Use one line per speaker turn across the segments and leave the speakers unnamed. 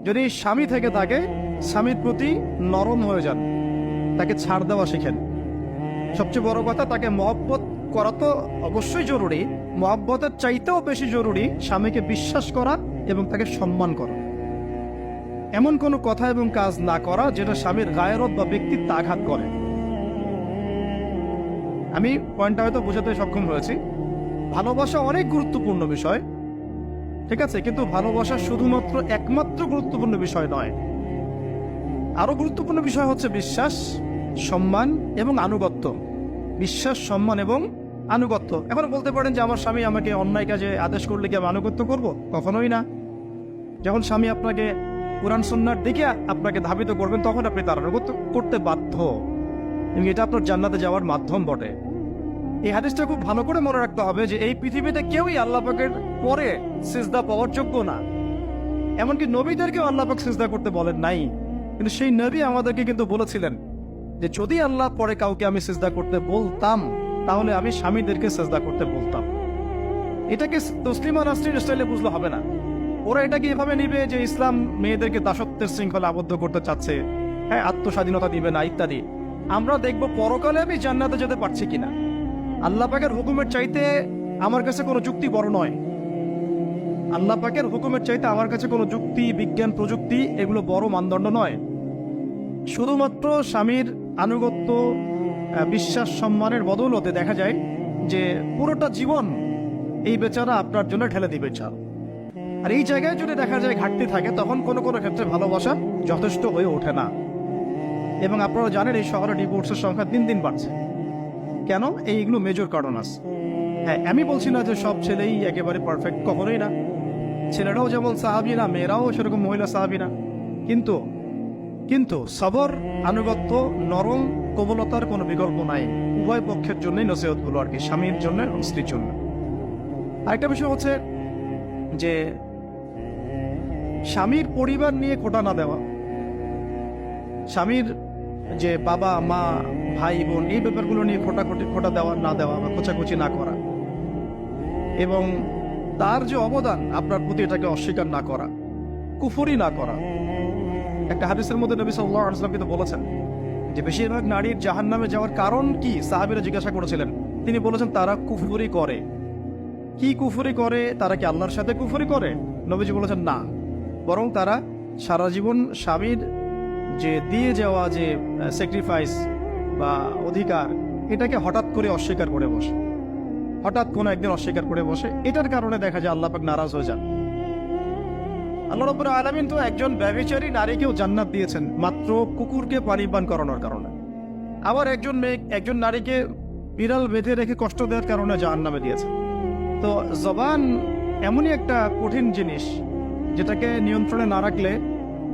যদি স্বামী থেকে থাকে, স্বামীর প্রতি নরম হয়ে যান, তাকে ছাড় দেওয়া শিখেন। সবচেয়ে বড় কথা, তাকে মহব্বত করা তো অবশ্যই জরুরি, মহব্বতের চাইতেও বেশি জরুরি স্বামীকে বিশ্বাস করা এবং তাকে সম্মান করা। এমন কোনো কথা এবং কাজ না করা যেটা স্বামীর গায়রত বা ব্যক্তিত্ব আঘাত করে। আমি পয়েন্টটা হয়তো বোঝাতে সক্ষম হয়েছি। ভালোবাসা অনেক গুরুত্বপূর্ণ বিষয়, ঠিক আছে, কিন্তু ভালোবাসা শুধুমাত্র একমাত্র গুরুত্বপূর্ণ বিষয় নয়। আরো গুরুত্বপূর্ণ বিষয় হচ্ছে বিশ্বাস, সম্মান এবং আনুগত্য। বিশ্বাস, সম্মান এবং আনুগত্য। এখন বলতে পারেন যে আমার স্বামী আমাকে অন্যায় কাজে আদেশ করলে কি আমি আনুগত্য করব? কখনোই না। যখন স্বামী আপনাকে কুরআন সুন্নাহর দিকে আপনাকে ধাবিত করবেন, তখন আপনি তার আনুগত্য করতে বাধ্য, এবং এটা আপনার জান্নাতে যাওয়ার মাধ্যম বটে। এই হাদিসটা খুব ভালো করে মনে রাখতে হবে যে এই পৃথিবীতে কেউই আল্লাহ পাকের পরে সিজদা পাওয়ার যোগ্য না। এমনকি নবীদেরকেও আল্লাহ পাক সিজদা করতে বলেন নাই, কিন্তু সেই নবী আমাদেরকে কিন্তু বলেছিলেন যে যদি আল্লাহ পরে কাউকে আমি সিজদা করতে বলতাম, তাহলে আমি স্বামীদেরকে সিজদা করতে বলতাম। এটাকে তসলিমা নাসরিন স্টাইলে বুঝলে হবে না। ওরা এটাকে এভাবে নিবে যে ইসলাম মেয়েদেরকে দাসত্বের শৃঙ্খলা আবদ্ধ করতে চাচ্ছে, হ্যাঁ, আত্মস্বাধীনতা দিবে না ইত্যাদি। আমরা দেখব পরকালে আমি জান্নাতে যেতে পারছি কিনা। আল্লাহ পাকের হুকুমের চাইতে আমার কাছে কোনো যুক্তি বড় নয়। আল্লাহ পাকের হুকুমের চাইতে আমার কাছে কোনো যুক্তি, বিজ্ঞান, প্রযুক্তি এগুলো বড় মানদণ্ড নয়। শুধুমাত্র স্বামীর আনুগত্য, বিশ্বাস, সম্মানের বদৌলতে দেখা যায় যে পুরোটা জীবন এই বেচারা আপনার জন্য ঠেলে দিবে চাল। আর এই জায়গায় যদি দেখা যায় ঘাটতি থাকে, তখন কোনো কোনো ক্ষেত্রে ভালোবাসা যথেষ্ট হয়ে ওঠে না। এবং আপনারা জানেন এই শহরে ডিভোর্সের সংখ্যা দিন দিন বাড়ছে। কেন? এইগুলো মেজর কারণ আছে। হ্যাঁ, আমি বলছি না যে সব ছেলেই একেবারে পারফেক্ট, কখনোই না। ছেলেরাও যেমন সাহাবী না, মেয়েরাও সেরকম মহিলা সাহাবী না। কিন্তু সবর, আনুগত্য, নরম কোমলতার কোনো বিকল্প নাই। উভয় পক্ষের জন্যই নসিহতগুলো আর কি, স্বামীর জন্য এবং স্ত্রীর জন্য। আরেকটা বিষয় হচ্ছে যে স্বামীর পরিবার নিয়ে খোঁটা না দেওয়া, স্বামীর যে বাবা মা ভাই বোন এই ব্যাপারগুলো নিয়ে খোঁটা দেওয়া না দেওয়া বা খোঁচাখুচি না করা, এবং তার যে অবদান আপনার প্রতি এটাকে অস্বীকার না করা, কুফরি না করা। একটা হাদিসের মধ্যে নবী সাল্লাল্লাহু আলাইহি ওয়াসাল্লাম কিন্তু বলেছেন যে বেশিরভাগ নারীর জাহান্নামে যাওয়ার কারণ কি? সাহাবীরা জিজ্ঞাসা করেছিলেন, তিনি বলেছেন তারা কুফরি করে। কি কুফরি করে? তারা কি আল্লাহর সাথে কুফরি করে? নবীজি বলেছেন না, বরং তারা সারা জীবন স্বামীর যে দিয়ে যাওয়া যে স্যাক্রিফাইস বা অধিকার, এটাকে হঠাৎ করে অস্বীকার করে বসে, হঠাৎ কোনো একদিন অস্বীকার করে বসে। এটার কারণে দেখা যায় আল্লাহ পাক নারাজ হয়ে যান। আল্লাহ রাব্বুল আলামিন তো একজন ব্যভিচারী নারীকেও জান্নাত দিয়েছেন মাত্র কুকুরকে পানি পান করানোর কারণে। আবার একজন নারীকে বিড়াল বেঁধে রেখে কষ্ট দেওয়ার কারণে জাহান্নামে দিয়েছেন। তো জবান এমনই একটা কঠিন জিনিস, যেটাকে নিয়ন্ত্রণে না রাখলে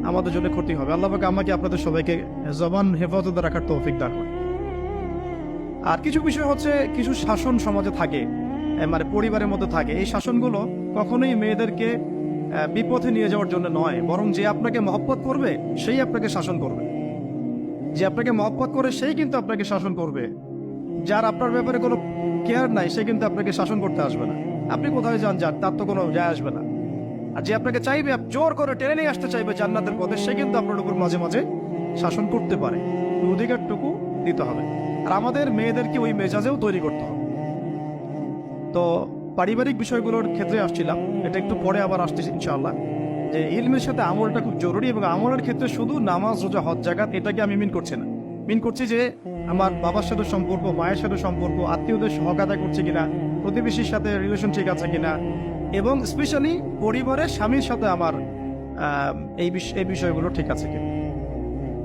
আমাদের জন্য ক্ষতি হবে। আল্লাহ পাক আমাকে আপনাদের সবাইকে জবান হেফাজতে রাখার তৌফিক দান করুন। আর কিছু বিষয় হচ্ছে, কিছু শাসন সমাজে থাকে, মানে পরিবারের মধ্যে থাকে। এই শাসনগুলো কখনোই মেয়েদেরকে বিপথে নিয়ে যাওয়ার জন্য নয়, বরং যে আপনাকে মহব্বত করবে সেই আপনাকে শাসন করবে। যে আপনাকে মহব্বত করে সেই কিন্তু আপনাকে শাসন করবে। যার আপনার ব্যাপারে কোনো কেয়ার নাই সে কিন্তু আপনাকে শাসন করতে আসবে না। আপনি কোথায় যান তার তো কোনো যায় আসবে না। আর যে আপনাকে চাইবে, জোর করে টেনে নিয়ে আসতে চাইবে জান্নাতের পথে, সে কিন্তু আপনার উপর মাঝে মাঝে শাসন করতে পারে। অধিকারটুকু দিতে হবে। আর আমাদের মেয়েদেরকে ওই মেজাজেও তৈরি করতে হবে। তো পারিবারিক বিষয়গুলোর ক্ষেত্রে আসছিলাম, এটা একটু পরে আবার আসতেছি ইনশাআল্লাহ, যে ইলমের সাথে আমলটা খুব জরুরি। এবং আমলের ক্ষেত্রে শুধু নামাজ, রোজা, হজ, যাকাত এটাকে আমি মিন করছি না। মিন করছি যে আমার বাবার সাথে সম্পর্ক, মায়ের সাথে সম্পর্ক, আত্মীয়দের হক আদায় করছে কিনা, প্রতিবেশীর সাথে রিলেশন ঠিক আছে কিনা, এবং স্পেশালি পরিবারের স্বামীর সাথে আমার এই বিষয়গুলো ঠিক আছে কিনা।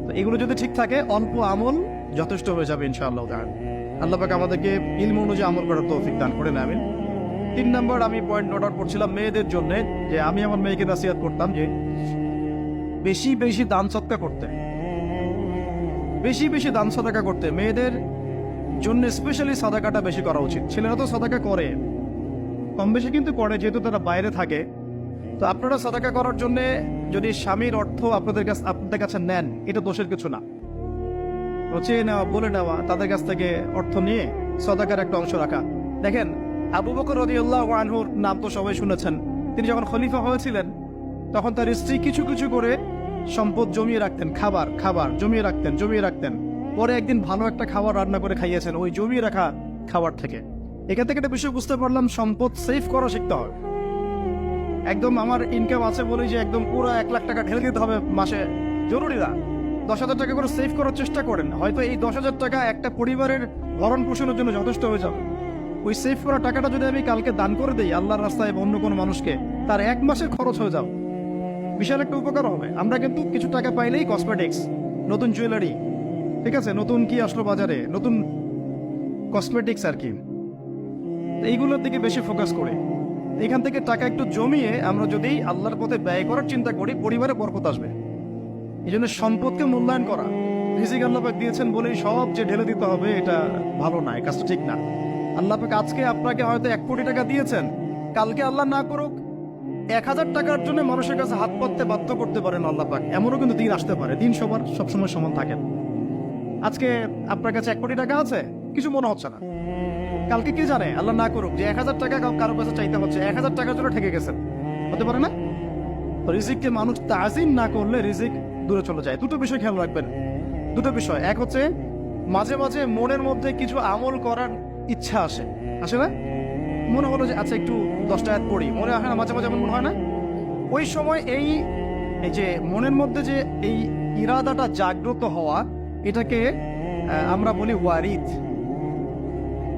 তো এগুলো যদি ঠিক থাকে, অল্প আমল যথেষ্ট হয়ে যাবে ইনশাআল্লাহ। আল্লাহ পাক আমাদেরকে ইলম অনুযায়ী আমল করার তৌফিক দান করে নেবেন। 3 নম্বর আমি পয়েন্ট নোট আউট করছিলাম মেয়েদের জন্য, যে আমি আমার মেয়েকে নাসিহত করতাম যে বেশি বেশি দান সদকা করতে, বেশি বেশি দান সদকা করতে। মেয়েদের জন্য স্পেশালি সাদাকাটা বেশি করা উচিত। ছেলেরা তো সাদাকা করে, কম বেশি কিন্তু করে, যেহেতু তারা বাইরে থাকে। তো আপনারা সাদাকা করার জন্য যদি স্বামীর অর্থ আপনাদের কাছে নেন, এটা দোষের কিছু না। চেয়ে নেওয়া, বলে নেওয়া, তাদের কাছ থেকে অর্থ নিয়ে সাদাকার একটা অংশ রাখা। দেখেন, আবু বকর রাদিয়াল্লাহু আনহুর নাম তো সবাই শুনেছেন। তিনি যখন খলিফা হয়েছিলেন, তখন তার স্ত্রী কিছু কিছু করে সম্পদ জমিয়ে রাখতেন, খাবার খাবার জমিয়ে রাখতেন। পরে একদিন ভালো একটা খাবার রান্না করে খাইয়েছেন ওই জমিয়ে রাখা খাবার থেকে। এখান থেকে একটা বিষয় বুঝতে পারলাম, সম্পদ সেভ করা শিখতে হবে। একদম আমার ইনকাম আছে বলে যে একদম পুরো 1 লাখ টাকা ঢেলে দিতে হবে মাসে, জরুরি না। 10,000 টাকা করে সেভ করার চেষ্টা করেন, হয়তো এই 10,000 টাকা একটা পরিবারের ভরণ পোষণের জন্য যথেষ্ট হয়ে যাবে। ওই সেভ করা টাকাটা যদি আমি কালকে দান করে দিই আল্লাহর রাস্তায় বা অন্য কোনো মানুষকে, তার 1 মাসের খরচ হয়ে যাবে, বিশাল একটা উপকার হবে। আমরা কিন্তু কিছু টাকা পাইলেই কসমেটিক্স, নতুন জুয়েলারি, ঠিক আছে, নতুন কি আসলো বাজারে, নতুন কসমেটিক্স আর কি, এইগুলোর দিকে বেশি ফোকাস করি। এখান থেকে টাকা একটু জমিয়ে আমরা যদি আল্লাহর পথে ব্যয় করার চিন্তা করি, পরিবারে বরকত আসবে। এই জন্য সম্পদকে মূল্যায়ন করা, রিজিক আল্লাহ পাক দিয়েছেন বলেই সব যে ঢেলে দিতে হবে, এটা ভালো না, এই কাজটা ঠিক না। আল্লাহ পাক আজকে আপনাকে হয়তো 1 কোটি টাকা দিয়েছেন, কালকে আল্লাহ না করুক 1,000 টাকার জন্য মানুষের কাছে হাত পাততে বাধ্য করতে পারেন আল্লাহ পাক। এমনও কিন্তু দিন আসতে পারে, দিন সবসময় সমান থাকে না। আজকে আপনার কাছে 1 কোটি টাকা আছে, কিছু মনে হচ্ছে না, কালকে কি জানে আল্লাহ না করুক যে 1,000 টাকা কারো কাছে চাইতে হচ্ছে, 1,000 টাকার জন্য ঠেকে গেছেন, হতে পারে না? রিজিককে মানুষ তাজিম না করলে রিজিক দূরে চলে যায়। দুটো বিষয় খেয়াল রাখবেন, দুটো বিষয়। এক হচ্ছে মাঝে মাঝে মনের মধ্যে কিছু আমল করার ইচ্ছা আসে না? মনে হলো যে আচ্ছা একটু 10টা আয়াত পড়ি, মনে হয় না মাঝে মাঝে এমন মনে হয় না? ওই সময় এই যে মনের মধ্যে যে এই ইরাদাটা জাগ্রত হওয়া, এটাকে আমরা বলি ওয়ারিদ।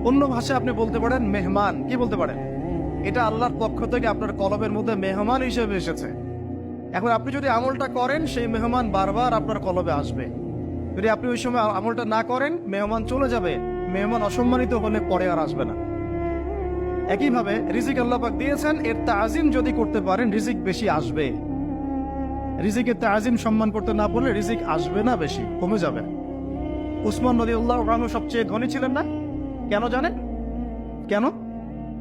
অন্য ভাষায় আপনি বলতে পারেন মেহমান। কি বলতে পারেন? এটা আল্লাহর পক্ষ থেকে আপনার কলবের মধ্যে মেহমান হিসেবে এসেছে। এখন আপনি যদি আমলটা করেন, সেই মেহমান বারবার আপনার কলবে আসবে। যদি আপনি ওই সময় আমলটা না করেন, মেহমান চলে যাবে, মেহমান অসম্মানিত হলে পরে আর আসবে না। একইভাবে রিজিক আল্লাহ পাক দিয়েছেন, এর তাজিম যদি করতে পারেন রিজিক বেশি আসবে। রিজিকের তাজিম সম্মান করতে না পারলে রিজিক আসবে না, বেশি কমে যাবে। উসমান রাদিয়াল্লাহু আনহু সবচেয়ে ধনী ছিলেন না? কেন জানেন? কেন?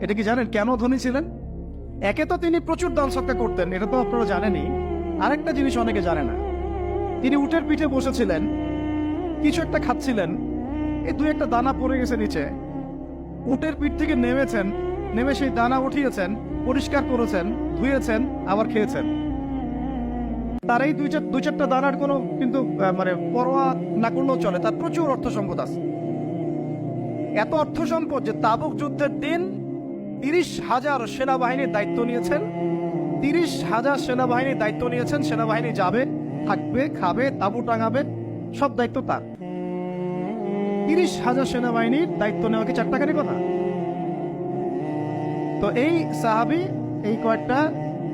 এটা কি জানেন কেন ধনী ছিলেন? একে তো তিনি প্রচুর দান সদকা করতেন, এটা তো আপনারা জানেনই। আরেকটা জিনিস অনেকে জানে না, তিনি উটের পিঠে বসেছিলেন, কিছু একটা খাচ্ছিলেন, এই 2-1টা দানা পড়ে গেছে নিচে। উটের পিঠ থেকে নেমেছেন, নেমে সেই দানা উঠিয়েছেন, পরিষ্কার করেছেন, ধুয়েছেন, আবার খেয়েছেন। তার এই 2-4টা দানার কোনো কিন্তু মানে পরোয়া না করলেও চলে, তার প্রচুর অর্থ সম্পদ আছে। এত অর্থ সম্পদ যে তাবুক যুদ্ধের দিন 30,000 সেনাবাহিনীর দায়িত্ব নিয়েছেন। 30,000 সেনাবাহিনীর দায়িত্ব নিয়েছেন। সেনাবাহিনী যাবে, থাকবে, খাবে, তাবু টাঙাবে, সব দায়িত্ব তার। 30,000 সেনাবাহিনীর দায়িত্ব নেওয়া কি 4 টাকারই কথা? তো এই সাহাবী এই কয়েকটা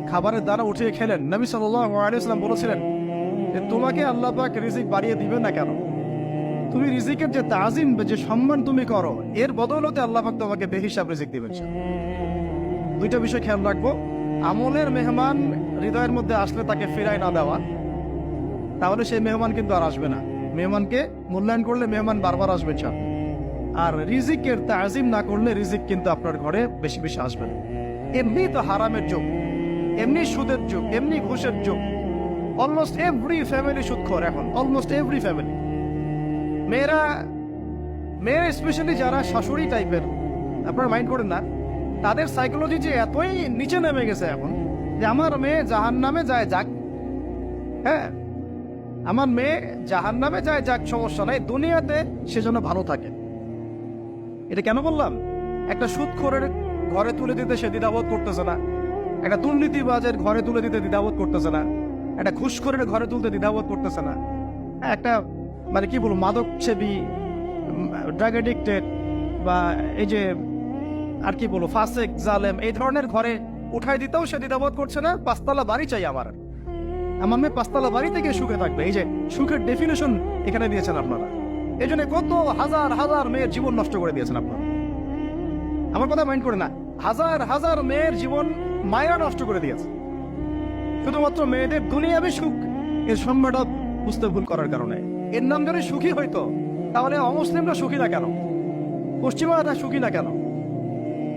খাবারের দানা উঠিয়ে খেলেন। নবী সাল্লাল্লাহু আলাইহি ওয়াসাল্লাম বলেছিলেন যে তোমাকে আল্লাহ পাক রিজিক বাড়িয়ে দিবেন না কেন? তুমি রিজিকের যে তাজিম, যে সম্মান তুমি করো, এর বদৌলতে আল্লাহ পাক তোমাকে বেহিসাব রিজিক দিবেন। 2টা বিষয় খেয়াল রাখবো। আমলের মেহমান হৃদয়ের মধ্যে আসলে তাকে ফিরায় না দেওয়া, তাহলে সেই মেহমান কিন্তু আর আসবে না। মেহমানকে মূল্যায়ন করলে মেহমান বারবার আসবে। আর রিজিকের তাজিম না করলে রিজিক কিন্তু আপনার ঘরে বেশি বেশি আসবে না। এমনি তো হারামের যুগ, এমনি সুদের যুগ, এমনি ঘুষের যুগ। অলমোস্ট এভরি ফ্যামিলি সুদখোর এখন, অলমোস্ট এভরি ফ্যামিলি। মেয়েরা স্পেশালি যারা শাশুড়ি টাইপের, আপনারা মাইন্ড করেন না, তাদের সাইকোলজি যে এতই নিচে নেমে গেছে এখন যে আমার মেয়ে জাহান্নামে যায় যাক, হ্যাঁ আমার মেয়ে জাহান্নামে যায় যাক, সমস্যা নাই, দুনিয়াতে সেজন্য ভালো থাকে। এটা কেন বললাম? একটা সুদখোরের ঘরে তুলে দিতে সে দ্বিধাবোধ করতেছে না, একটা দুর্নীতিবাজের ঘরে তুলে দিতে দ্বিধাবোধ করতেছে না, একটা ঘুষখোরের ঘরে তুলতে দ্বিধাবোধ করতেছে না, একটা মানে কি বলবো মাদক সেবী, ড্রাগ এডিক্টেড বা এই যে আর কি বলবো ফাসেক জালেম, এই ধরনের ঘরে উঠাই দিতেও সে দ্বিধাবোধ করছে না। 5তলা বাড়ি চাই আমার মেয়ে 5তলা বাড়ি থেকে সুখে থাকবে। এই যে সুখের ডেফিনেশন এখানে দিয়েছেন আপনারা। এই জন্য কত হাজার হাজার মেয়ের জীবন নষ্ট করে দিয়েছেন আপনারা। আমার কথা মাইন্ড করে না, হাজার হাজার মেয়ের জীবন মায়েরা নষ্ট করে দিয়েছে শুধুমাত্র মেয়েদের দুনিয়াবি সুখ এর সম্মানটা বুঝতে ভুল করার কারণে। এর নাম যদি সুখী হইতো তাহলে অমুসলিমরা সুখী না কেন? পশ্চিমারা সুখী না কেন?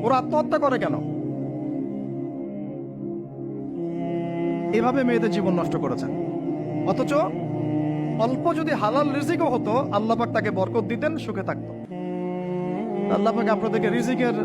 ওরা আত্মহত্যা করে কেন? এভাবে মেয়েদের জীবন নষ্ট করেছেন। অথচ অল্প যদি হালাল রিজিকও হতো, আল্লাহ পাক তাকে বরকত দিতেন, সুখে থাকতো। আল্লাহ পাক আপনাদেরকে রিজিকের